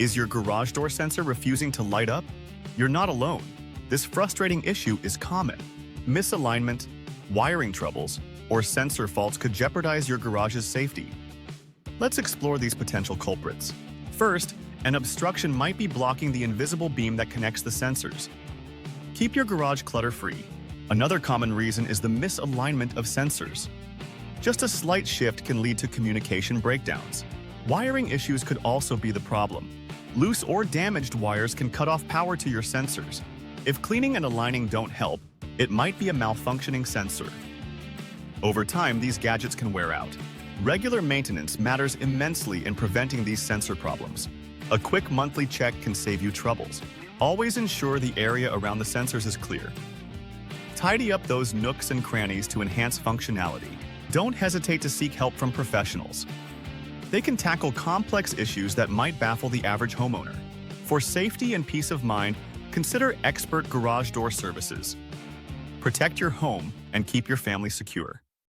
Is your garage door sensor refusing to light up? You're not alone. This frustrating issue is common. Misalignment, wiring troubles, or sensor faults could jeopardize your garage's safety. Let's explore these potential culprits. First, an obstruction might be blocking the invisible beam that connects the sensors. Keep your garage clutter-free. Another common reason is the misalignment of sensors. Just a slight shift can lead to communication breakdowns. Wiring issues could also be the problem. Loose or damaged wires can cut off power to your sensors. If cleaning and aligning don't help, it might be a malfunctioning sensor. Over time, these gadgets can wear out. Regular maintenance matters immensely in preventing these sensor problems. A quick monthly check can save you troubles. Always ensure the area around the sensors is clear. Tidy up those nooks and crannies to enhance functionality. Don't hesitate to seek help from professionals. They can tackle complex issues that might baffle the average homeowner. For safety and peace of mind, consider expert garage door services. Protect your home and keep your family secure.